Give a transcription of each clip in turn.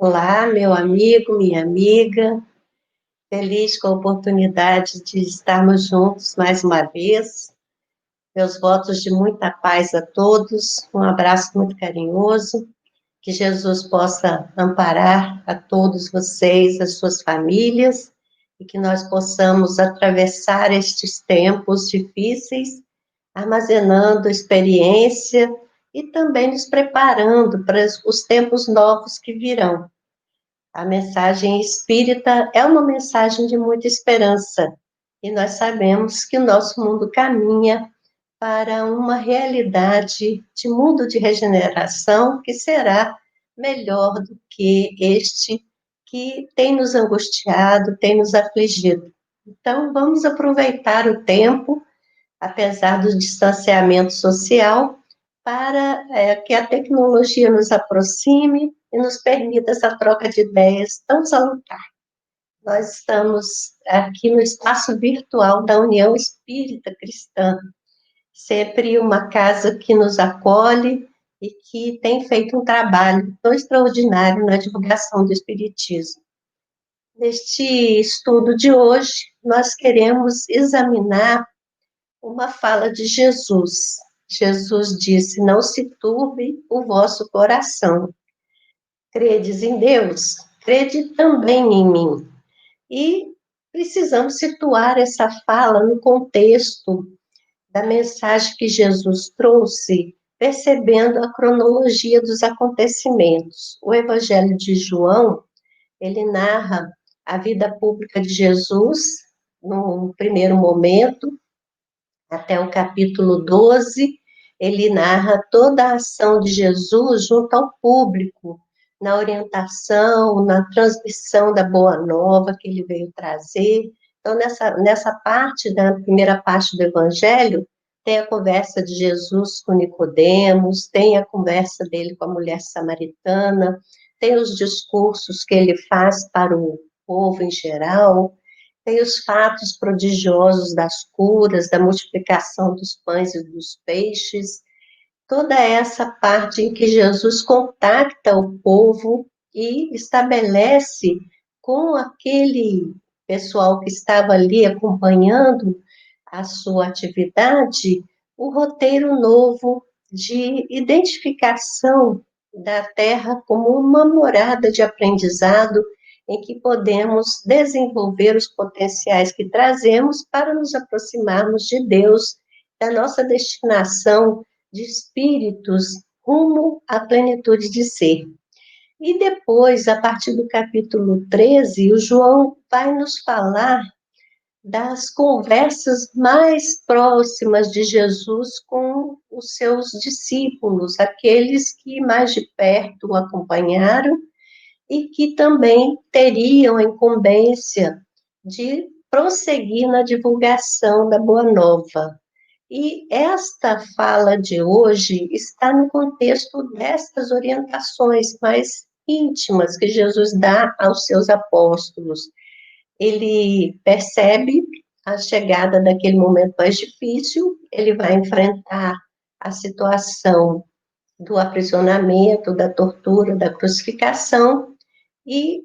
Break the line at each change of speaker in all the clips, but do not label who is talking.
Olá, meu amigo, minha amiga, feliz com a oportunidade de estarmos juntos mais uma vez. Meus votos de muita paz a todos, um abraço muito carinhoso, que Jesus possa amparar a todos vocês, as suas famílias, e que nós possamos atravessar estes tempos difíceis, armazenando experiência e também nos preparando para os tempos novos que virão. A mensagem espírita é uma mensagem de muita esperança, e nós sabemos que o nosso mundo caminha para uma realidade de mundo de regeneração que será melhor do que este que tem nos angustiado, tem nos afligido. Então, vamos aproveitar o tempo, apesar do distanciamento social, para que a tecnologia nos aproxime e nos permita essa troca de ideias tão salutar. Nós estamos aqui no espaço virtual da União Espírita Cristã, sempre uma casa que nos acolhe e que tem feito um trabalho tão extraordinário na divulgação do Espiritismo. Neste estudo de hoje, nós queremos examinar uma fala de Jesus. Jesus disse: "Não se turbe o vosso coração. Credes em Deus, crede também em mim." E precisamos situar essa fala no contexto da mensagem que Jesus trouxe, percebendo a cronologia dos acontecimentos. O Evangelho de João, ele narra a vida pública de Jesus, no primeiro momento, até o capítulo 12, ele narra toda a ação de Jesus junto ao público, na orientação, na transmissão da Boa Nova que ele veio trazer. Então, nessa parte, da primeira parte do Evangelho, tem a conversa de Jesus com Nicodemos, tem a conversa dele com a mulher samaritana, tem os discursos que ele faz para o povo em geral, tem os fatos prodigiosos das curas, da multiplicação dos pães e dos peixes, toda essa parte em que Jesus contacta o povo e estabelece com aquele pessoal que estava ali acompanhando a sua atividade, o roteiro novo de identificação da Terra como uma morada de aprendizado em que podemos desenvolver os potenciais que trazemos para nos aproximarmos de Deus, da nossa destinação de espíritos rumo à plenitude de ser. E depois, a partir do capítulo 13, o João vai nos falar das conversas mais próximas de Jesus com os seus discípulos, aqueles que mais de perto o acompanharam e que também teriam a incumbência de prosseguir na divulgação da Boa Nova. E esta fala de hoje está no contexto dessas orientações mais íntimas que Jesus dá aos seus apóstolos. Ele percebe a chegada daquele momento mais difícil, ele vai enfrentar a situação do aprisionamento, da tortura, da crucificação, e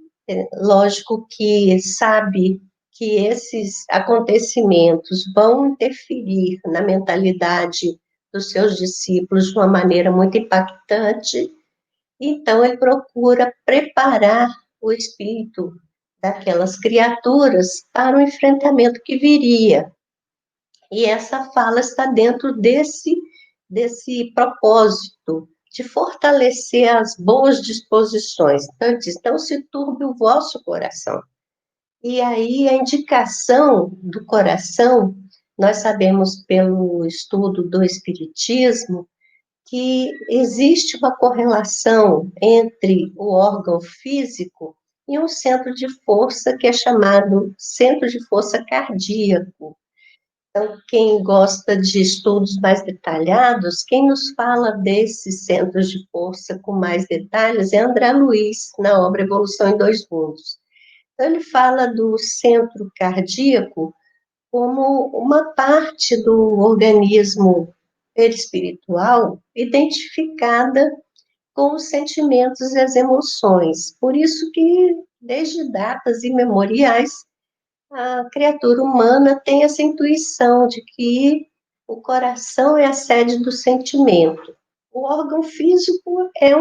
lógico que sabe que esses acontecimentos vão interferir na mentalidade dos seus discípulos de uma maneira muito impactante, então ele procura preparar o espírito daquelas criaturas para o enfrentamento que viria. E essa fala está dentro desse propósito de fortalecer as boas disposições. Então, ele diz: "Não se turbe o vosso coração." E aí, a indicação do coração, nós sabemos pelo estudo do Espiritismo, que existe uma correlação entre o órgão físico e um centro de força que é chamado centro de força cardíaco. Então, quem gosta de estudos mais detalhados, quem nos fala desses centros de força com mais detalhes é André Luiz, na obra Evolução em Dois Mundos. Então, ele fala do centro cardíaco como uma parte do organismo perispiritual identificada com os sentimentos e as emoções. Por isso que, desde datas imemoriais, a criatura humana tem essa intuição de que o coração é a sede do sentimento. O órgão físico é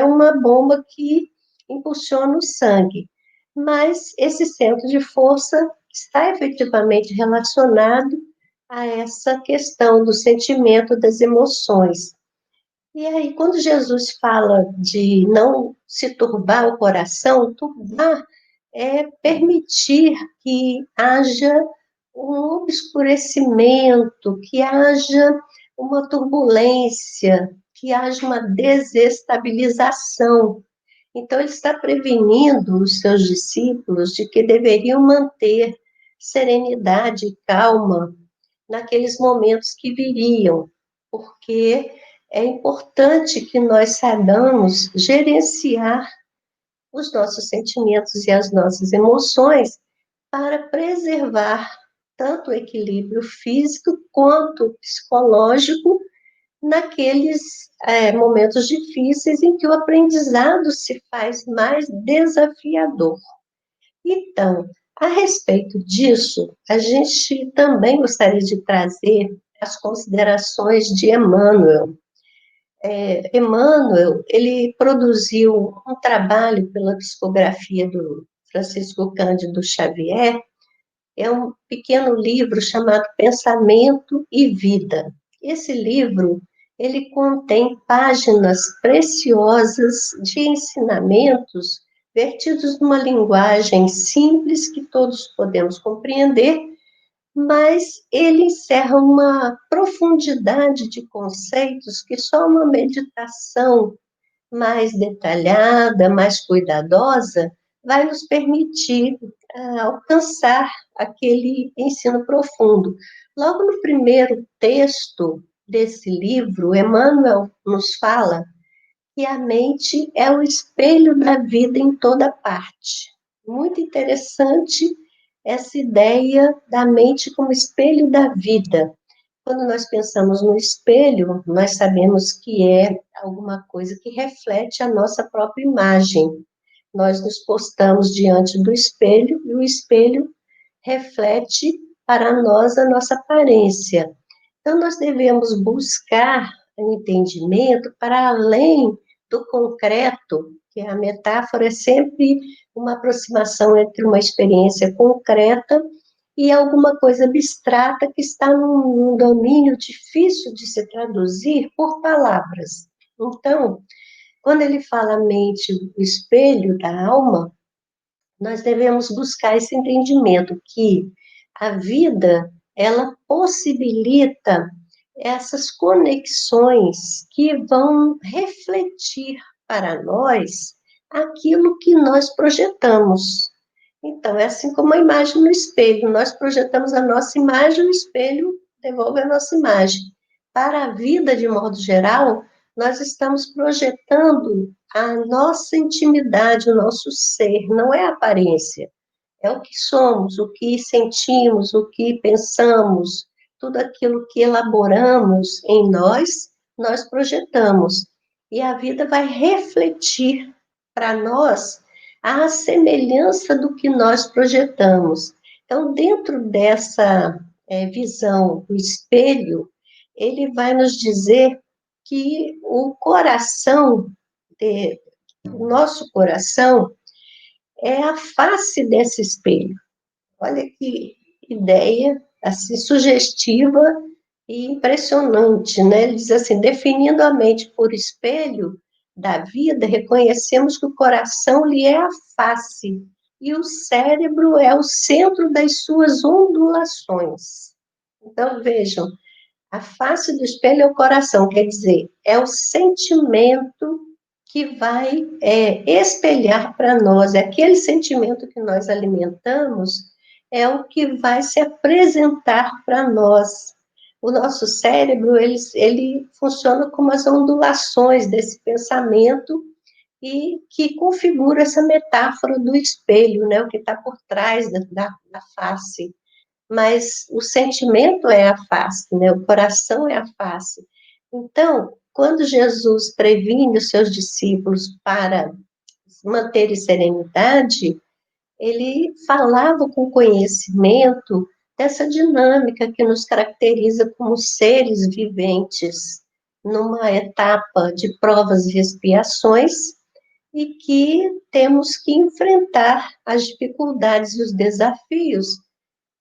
uma bomba que impulsiona o sangue, mas esse centro de força está efetivamente relacionado a essa questão do sentimento, das emoções. E aí, quando Jesus fala de não se turbar o coração, turbar é permitir que haja um obscurecimento, que haja uma turbulência, que haja uma desestabilização. Então, ele está prevenindo os seus discípulos de que deveriam manter serenidade e calma naqueles momentos que viriam, porque é importante que nós saibamos gerenciar os nossos sentimentos e as nossas emoções para preservar tanto o equilíbrio físico quanto psicológico naqueles momentos difíceis em que o aprendizado se faz mais desafiador. Então, a respeito disso, a gente também gostaria de trazer as considerações de Emmanuel. Emmanuel, ele produziu um trabalho pela psicografia do Francisco Cândido Xavier, é um pequeno livro chamado Pensamento e Vida. Esse livro, ele contém páginas preciosas de ensinamentos vertidos numa linguagem simples que todos podemos compreender, mas ele encerra uma profundidade de conceitos que só uma meditação mais detalhada, mais cuidadosa, vai nos permitir alcançar aquele ensino profundo. Logo no primeiro texto desse livro, Emmanuel nos fala que a mente é o espelho da vida em toda parte. Muito interessante essa ideia da mente como espelho da vida. Quando nós pensamos no espelho, nós sabemos que é alguma coisa que reflete a nossa própria imagem. Nós nos postamos diante do espelho e o espelho reflete para nós a nossa aparência. Então, nós devemos buscar um entendimento para além do concreto, que a metáfora é sempre uma aproximação entre uma experiência concreta e alguma coisa abstrata que está num domínio difícil de se traduzir por palavras. Então, quando ele fala mente, o espelho da alma, nós devemos buscar esse entendimento que a vida, ela possibilita essas conexões que vão refletir para nós aquilo que nós projetamos. Então, é assim como a imagem no espelho, nós projetamos a nossa imagem, o espelho devolve a nossa imagem. Para a vida, de modo geral, nós estamos projetando a nossa intimidade, o nosso ser, não é a aparência, é o que somos, o que sentimos, o que pensamos, tudo aquilo que elaboramos em nós, nós projetamos. E a vida vai refletir para nós a semelhança do que nós projetamos. Então, dentro dessa visão do espelho, ele vai nos dizer que o nosso coração, é a face desse espelho. Olha que ideia, assim, sugestiva e impressionante, né? Ele diz assim, definindo a mente por espelho da vida, reconhecemos que o coração lhe é a face e o cérebro é o centro das suas ondulações. Então, vejam, a face do espelho é o coração, quer dizer, é o sentimento que vai espelhar para nós, é aquele sentimento que nós alimentamos, é o que vai se apresentar para nós. O nosso cérebro, ele funciona como as ondulações desse pensamento e que configura essa metáfora do espelho, né, o que está por trás da face. Mas o sentimento é a face, né? O coração é a face. Então, quando Jesus previne os seus discípulos para manterem serenidade, ele falava com conhecimento dessa dinâmica que nos caracteriza como seres viventes, numa etapa de provas e expiações, e que temos que enfrentar as dificuldades e os desafios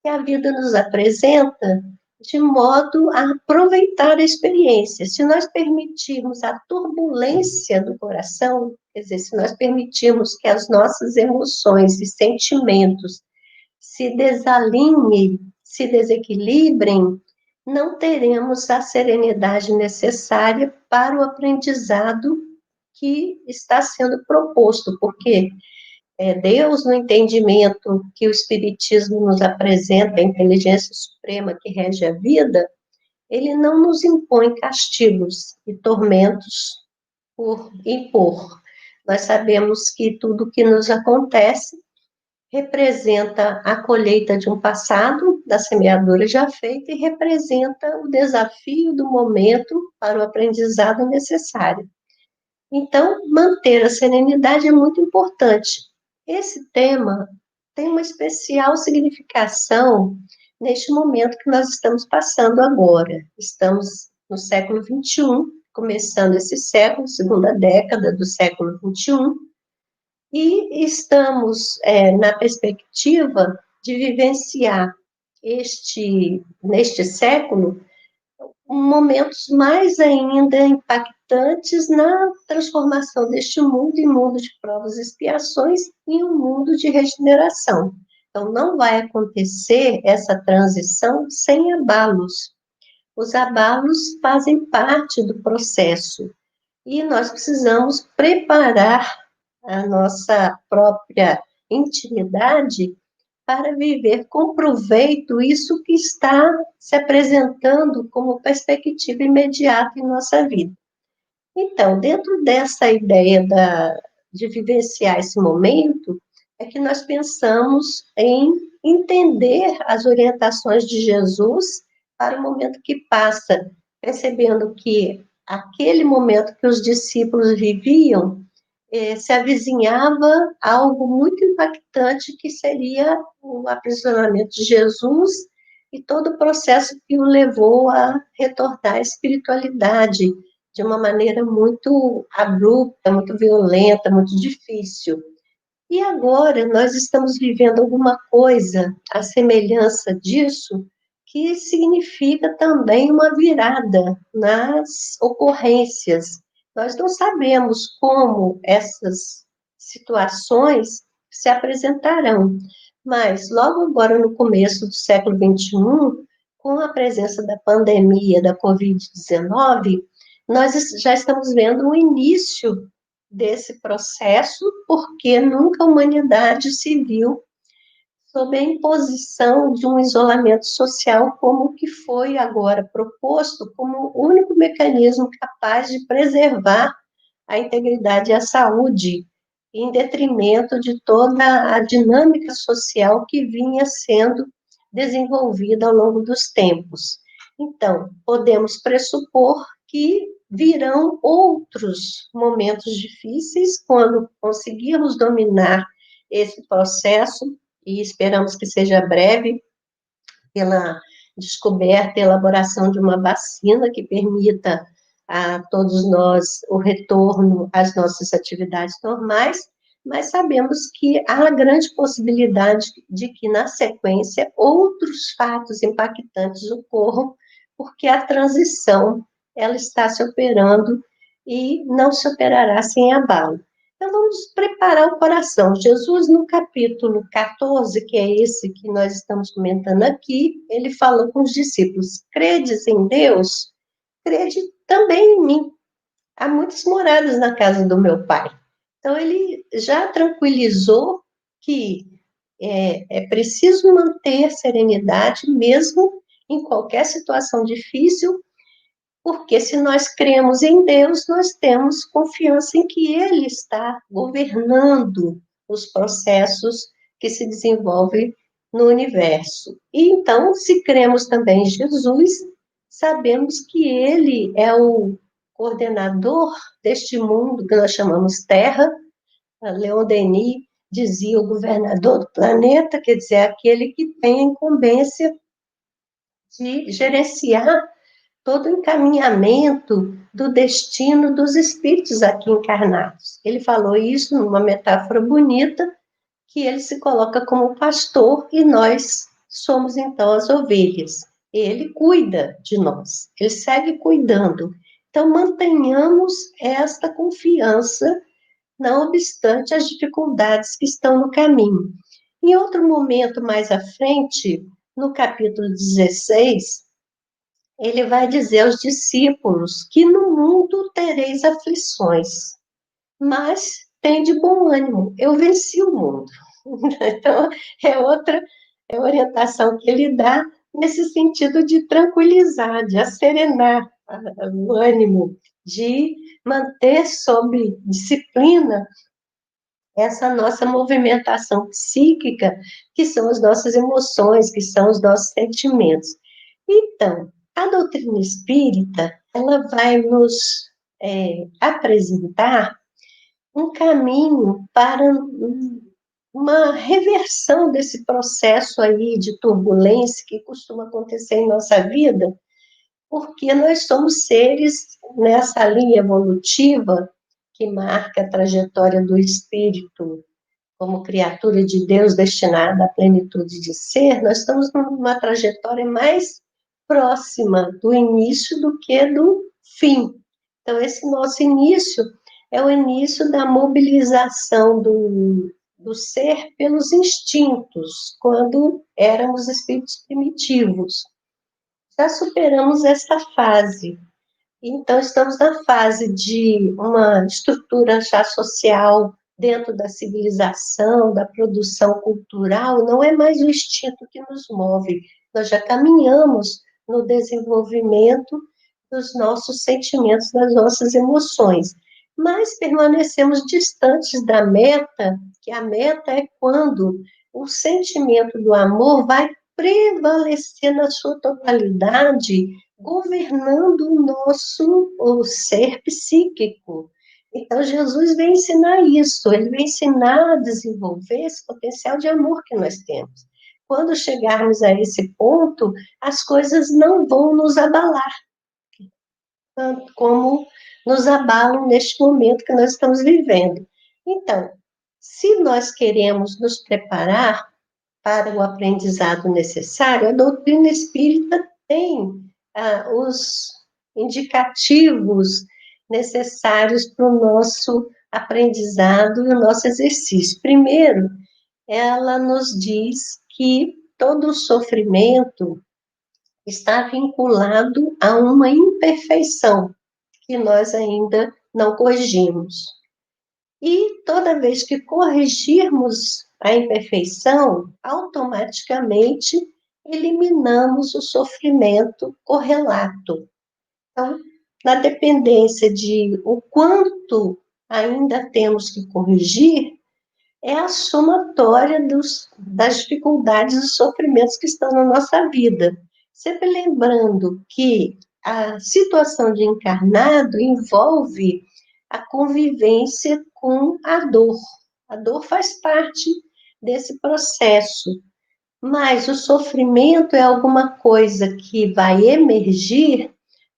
que a vida nos apresenta, de modo a aproveitar a experiência. Se nós permitirmos a turbulência do coração, quer dizer, se nós permitirmos que as nossas emoções e sentimentos se desalinhem, se desequilibrem, não teremos a serenidade necessária para o aprendizado que está sendo proposto, porque Deus, no entendimento que o Espiritismo nos apresenta, a inteligência suprema que rege a vida, ele não nos impõe castigos e tormentos por impor. Nós sabemos que tudo que nos acontece representa a colheita de um passado, da semeadura já feita, e representa o desafio do momento para o aprendizado necessário. Então, manter a serenidade é muito importante. Esse tema tem uma especial significação neste momento que nós estamos passando agora. Estamos no século XXI, começando esse século, segunda década do século XXI, e estamos na perspectiva de vivenciar neste século momentos mais ainda impactantes na transformação deste mundo em mundo de provas e expiações em um mundo de regeneração. Então, não vai acontecer essa transição sem abalos. Os abalos fazem parte do processo e nós precisamos preparar a nossa própria intimidade para viver com proveito isso que está se apresentando como perspectiva imediata em nossa vida. Então, dentro dessa ideia de vivenciar esse momento, é que nós pensamos em entender as orientações de Jesus para o momento que passa, percebendo que aquele momento que os discípulos viviam se avizinhava algo muito impactante, que seria o aprisionamento de Jesus e todo o processo que o levou a retornar à espiritualidade de uma maneira muito abrupta, muito violenta, muito difícil. E agora nós estamos vivendo alguma coisa à semelhança disso, que significa também uma virada nas ocorrências. Nós não sabemos como essas situações se apresentarão, mas logo agora no começo do século XXI, com a presença da pandemia da Covid-19, nós já estamos vendo o início desse processo, porque nunca a humanidade se viu sob a imposição de um isolamento social como o que foi agora proposto como o único mecanismo capaz de preservar a integridade e a saúde, em detrimento de toda a dinâmica social que vinha sendo desenvolvida ao longo dos tempos. Então, podemos pressupor que virão outros momentos difíceis quando conseguirmos dominar esse processo, e esperamos que seja breve, pela descoberta e elaboração de uma vacina que permita a todos nós o retorno às nossas atividades normais, mas sabemos que há grande possibilidade de que, na sequência, outros fatos impactantes ocorram, porque a transição, ela está se operando e não se operará sem abalo. Então, vamos preparar o coração. Jesus, no capítulo 14, que é esse que nós estamos comentando aqui, ele falou com os discípulos: credes em Deus? Crede também em mim. Há muitas moradas na casa do meu pai. Então, ele já tranquilizou que é preciso manter serenidade, mesmo em qualquer situação difícil, porque se nós cremos em Deus, nós temos confiança em que Ele está governando os processos que se desenvolvem no universo. E então, se cremos também em Jesus, sabemos que Ele é o coordenador deste mundo que nós chamamos Terra. Leon Denis dizia o governador do planeta, quer dizer, aquele que tem a incumbência de gerenciar todo o encaminhamento do destino dos espíritos aqui encarnados. Ele falou isso numa metáfora bonita, que ele se coloca como pastor e nós somos então as ovelhas. Ele cuida de nós, ele segue cuidando. Então, mantenhamos esta confiança, não obstante as dificuldades que estão no caminho. Em outro momento mais à frente, no capítulo 16, ele vai dizer aos discípulos que no mundo tereis aflições, mas tem de bom ânimo, eu venci o mundo. Então, é outra orientação que ele dá nesse sentido de tranquilizar, de asserenar o ânimo, de manter sob disciplina essa nossa movimentação psíquica, que são as nossas emoções, que são os nossos sentimentos. Então, a doutrina espírita, ela vai nos apresentar um caminho para uma reversão desse processo aí de turbulência que costuma acontecer em nossa vida, porque nós somos seres nessa linha evolutiva que marca a trajetória do espírito como criatura de Deus destinada à plenitude de ser, nós estamos numa trajetória mais próxima do início do que do fim. Então, esse nosso início é o início da mobilização do ser pelos instintos, quando éramos espíritos primitivos. Já superamos esta fase. Então, estamos na fase de uma estrutura já social dentro da civilização, da produção cultural, não é mais o instinto que nos move, nós já caminhamos no desenvolvimento dos nossos sentimentos, das nossas emoções, mas permanecemos distantes da meta, que a meta é quando o sentimento do amor vai prevalecer na sua totalidade, governando o ser psíquico. Então, Jesus vem ensinar isso, ele vem ensinar a desenvolver esse potencial de amor que nós temos. Quando chegarmos a esse ponto, as coisas não vão nos abalar, tanto como nos abalam neste momento que nós estamos vivendo. Então, se nós queremos nos preparar para o aprendizado necessário, a doutrina espírita tem os indicativos necessários para o nosso aprendizado e o nosso exercício. Primeiro, ela nos diz que todo o sofrimento está vinculado a uma imperfeição que nós ainda não corrigimos. E toda vez que corrigirmos a imperfeição, automaticamente eliminamos o sofrimento correlato. Então, na dependência de o quanto ainda temos que corrigir, é a somatória das dificuldades e sofrimentos que estão na nossa vida. Sempre lembrando que a situação de encarnado envolve a convivência com a dor. A dor faz parte desse processo, mas o sofrimento é alguma coisa que vai emergir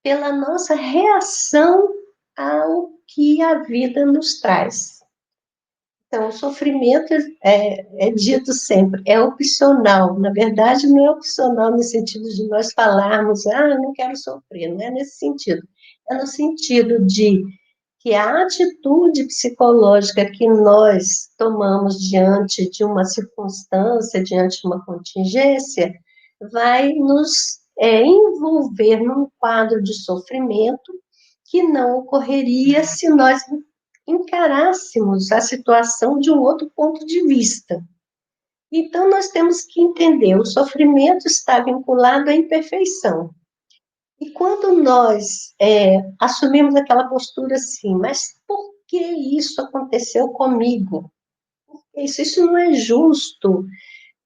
pela nossa reação ao que a vida nos traz. Então, o sofrimento é dito sempre, é opcional. Na verdade, não é opcional no sentido de nós falarmos, eu não quero sofrer, não é nesse sentido. É no sentido de que a atitude psicológica que nós tomamos diante de uma circunstância, diante de uma contingência, vai nos envolver num quadro de sofrimento que não ocorreria se nós encarássemos a situação de um outro ponto de vista. Então, nós temos que entender, o sofrimento está vinculado à imperfeição. E quando nós assumimos aquela postura assim, mas por que isso aconteceu comigo? Isso não é justo,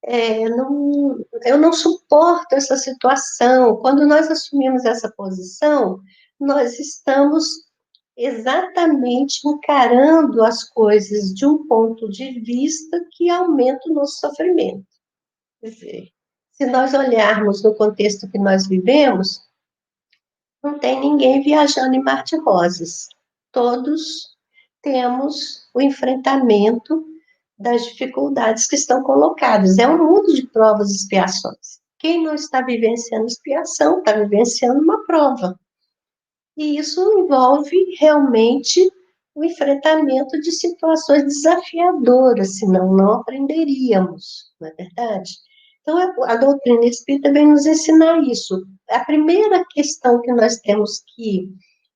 eu não suporto essa situação. Quando nós assumimos essa posição, nós estamos exatamente encarando as coisas de um ponto de vista que aumenta o nosso sofrimento. Quer dizer, se nós olharmos no contexto que nós vivemos, não tem ninguém viajando em mar de rosas. Todos temos o enfrentamento das dificuldades que estão colocadas. É um mundo de provas e expiações. Quem não está vivenciando expiação, está vivenciando uma prova. E isso envolve realmente o enfrentamento de situações desafiadoras, senão não aprenderíamos, não é verdade? Então, a doutrina espírita vem nos ensinar isso. A primeira questão que nós temos que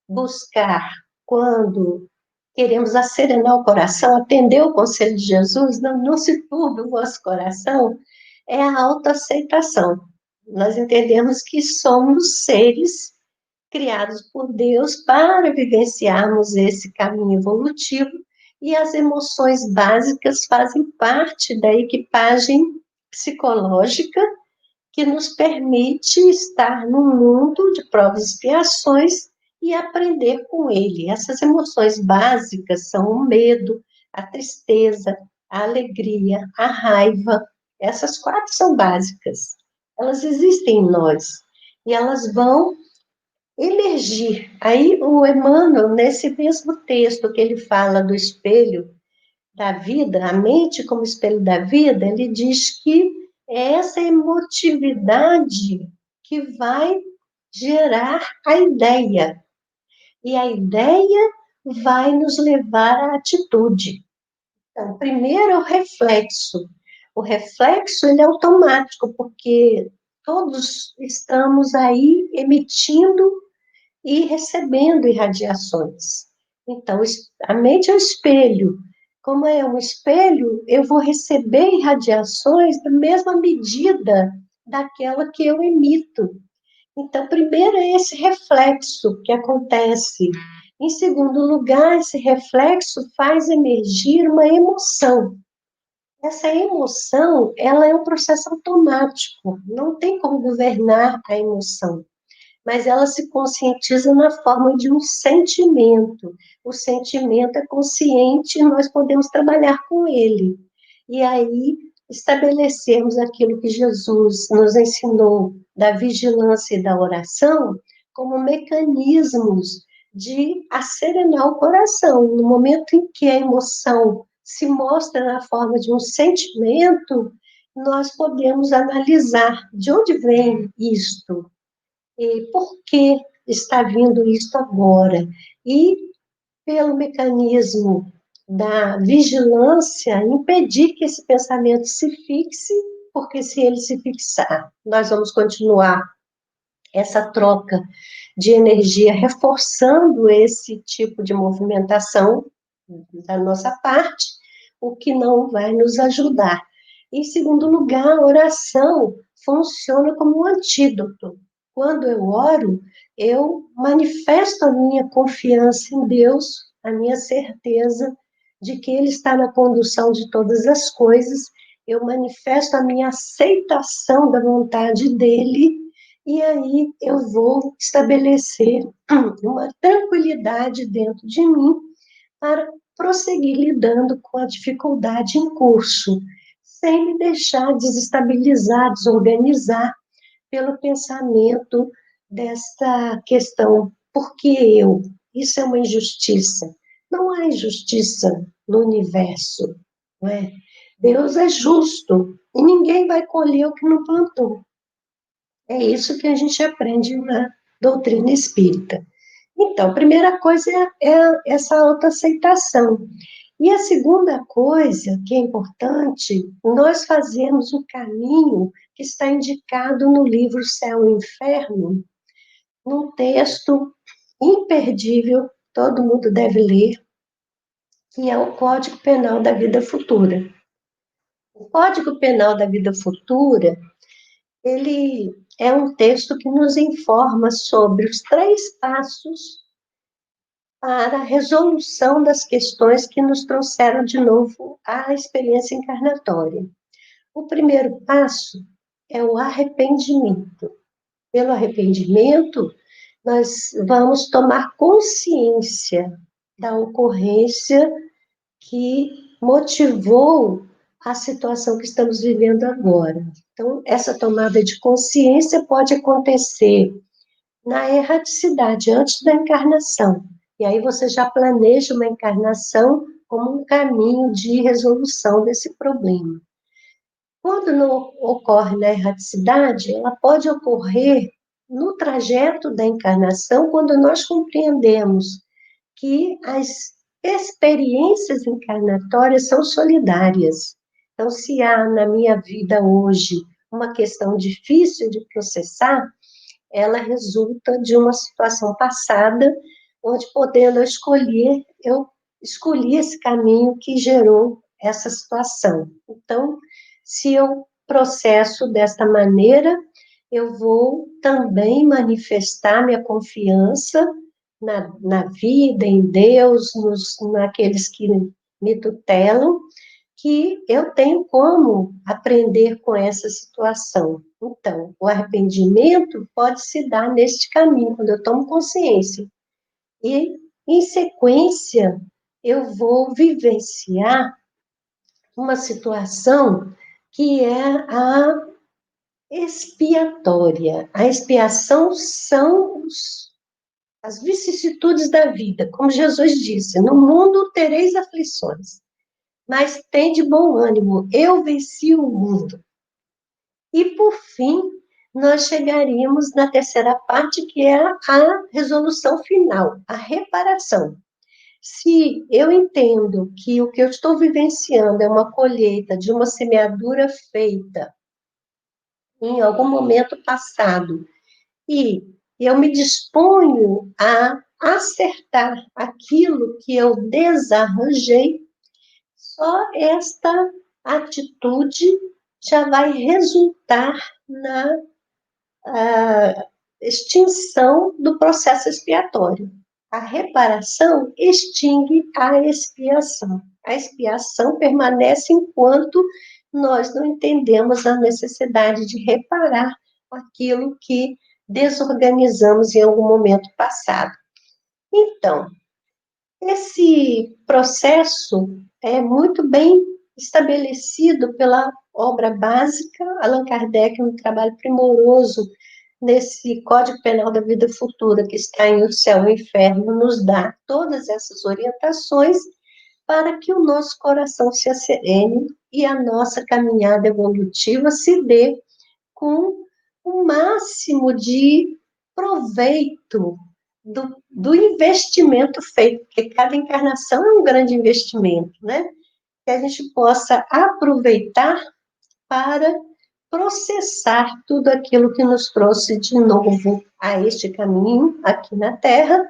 buscar quando queremos acerenar o coração, atender o conselho de Jesus, não se turbe o vosso coração, é a autoaceitação. Nós entendemos que somos seres criados por Deus para vivenciarmos esse caminho evolutivo e as emoções básicas fazem parte da equipagem psicológica que nos permite estar num mundo de provas e expiações e aprender com ele. Essas emoções básicas são o medo, a tristeza, a alegria, a raiva. Essas quatro são básicas. Elas existem em nós e elas vão emergir. Aí o Emmanuel, nesse mesmo texto que ele fala do espelho da vida, a mente como espelho da vida, ele diz que é essa emotividade que vai gerar a ideia. E a ideia vai nos levar à atitude. Então, primeiro é o reflexo. O reflexo, ele é automático, porque todos estamos aí emitindo e recebendo irradiações. Então, a mente é um espelho. Como é um espelho, eu vou receber irradiações da mesma medida daquela que eu emito. Então, primeiro é esse reflexo que acontece. Em segundo lugar, esse reflexo faz emergir uma emoção. Essa emoção, ela é um processo automático, não tem como governar a emoção, mas ela se conscientiza na forma de um sentimento. O sentimento é consciente e nós podemos trabalhar com ele. E aí estabelecermos aquilo que Jesus nos ensinou da vigilância e da oração como mecanismos de acerenar o coração. No momento em que a emoção se mostra na forma de um sentimento, nós podemos analisar de onde vem isto, e por que está vindo isto agora? E, pelo mecanismo da vigilância, impedir que esse pensamento se fixe, porque se ele se fixar, nós vamos continuar essa troca de energia, reforçando esse tipo de movimentação da nossa parte, o que não vai nos ajudar. Em segundo lugar, a oração funciona como um antídoto. Quando eu oro, eu manifesto a minha confiança em Deus, a minha certeza de que Ele está na condução de todas as coisas, eu manifesto a minha aceitação da vontade dEle, e aí eu vou estabelecer uma tranquilidade dentro de mim para prosseguir lidando com a dificuldade em curso, sem me deixar desestabilizar, desorganizar pelo pensamento desta questão, por que eu? Isso é uma injustiça. Não há injustiça no universo, não é? Deus é justo e ninguém vai colher o que não plantou. É isso que a gente aprende na doutrina espírita. Então, a primeira coisa é essa autoaceitação. E a segunda coisa que é importante, nós fazemos o caminho que está indicado no livro Céu e Inferno, num texto imperdível, todo mundo deve ler, que é o Código Penal da Vida Futura. O Código Penal da Vida Futura, ele é um texto que nos informa sobre os 3 passos para a resolução das questões que nos trouxeram de novo à experiência encarnatória. O primeiro passo é o arrependimento. Pelo arrependimento, nós vamos tomar consciência da ocorrência que motivou a situação que estamos vivendo agora. Então, essa tomada de consciência pode acontecer na erraticidade, antes da encarnação. E aí você já planeja uma encarnação como um caminho de resolução desse problema. Quando não ocorre na erraticidade, ela pode ocorrer no trajeto da encarnação, quando nós compreendemos que as experiências encarnatórias são solidárias. Então, se há na minha vida hoje uma questão difícil de processar, ela resulta de uma situação passada, onde, podendo escolher, eu escolhi esse caminho que gerou essa situação. Então, se eu processo desta maneira, eu vou também manifestar minha confiança na vida, em Deus, naqueles que me tutelam, que eu tenho como aprender com essa situação. Então, o arrependimento pode se dar neste caminho, quando eu tomo consciência. E, em sequência, eu vou vivenciar uma situação que é a expiatória. A expiação são as vicissitudes da vida. Como Jesus disse, no mundo tereis aflições, mas tende bom ânimo, eu venci o mundo. E, por fim, nós chegaríamos na terceira parte, que é a resolução final, a reparação. Se eu entendo que o que eu estou vivenciando é uma colheita de uma semeadura feita em algum momento passado, e eu me disponho a acertar aquilo que eu desarranjei, só esta atitude já vai resultar na extinção do processo expiatório. A reparação extingue a expiação. A expiação permanece enquanto nós não entendemos a necessidade de reparar aquilo que desorganizamos em algum momento passado. Então, esse processo é muito bem estabelecido pela obra básica, Allan Kardec, um trabalho primoroso nesse Código Penal da Vida Futura, que está em O Céu e o Inferno, nos dá todas essas orientações para que o nosso coração se acerene e a nossa caminhada evolutiva se dê com o máximo de proveito do investimento feito, porque cada encarnação é um grande investimento, né? Que a gente possa aproveitar para processar tudo aquilo que nos trouxe de novo a este caminho aqui na Terra,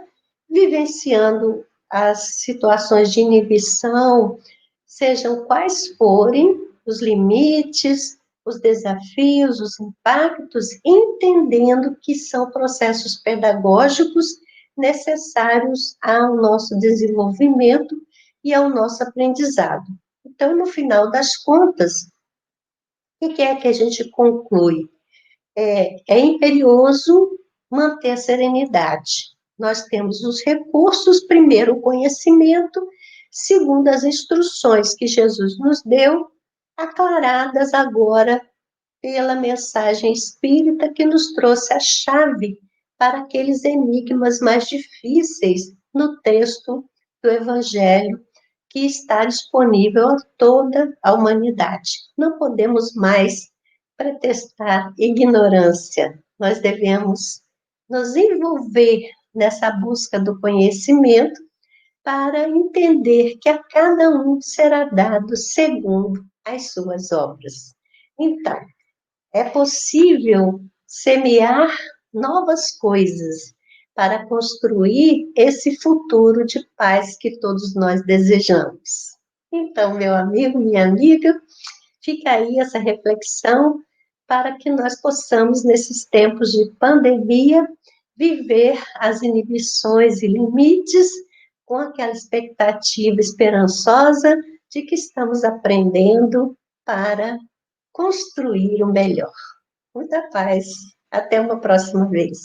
vivenciando as situações de inibição, sejam quais forem os limites, os desafios, os impactos, entendendo que são processos pedagógicos necessários ao nosso desenvolvimento e ao nosso aprendizado. Então, no final das contas, o que é que a gente conclui? É imperioso manter a serenidade. Nós temos os recursos, primeiro, o conhecimento, segundo, as instruções que Jesus nos deu, aclaradas agora pela mensagem espírita que nos trouxe a chave para aqueles enigmas mais difíceis no texto do Evangelho, que está disponível a toda a humanidade. Não podemos mais pretextar ignorância. Nós devemos nos envolver nessa busca do conhecimento para entender que a cada um será dado segundo as suas obras. Então, é possível semear novas coisas para construir esse futuro de paz que todos nós desejamos. Então, meu amigo, minha amiga, fica aí essa reflexão para que nós possamos, nesses tempos de pandemia, viver as inibições e limites com aquela expectativa esperançosa de que estamos aprendendo para construir o melhor. Muita paz. Até uma próxima vez.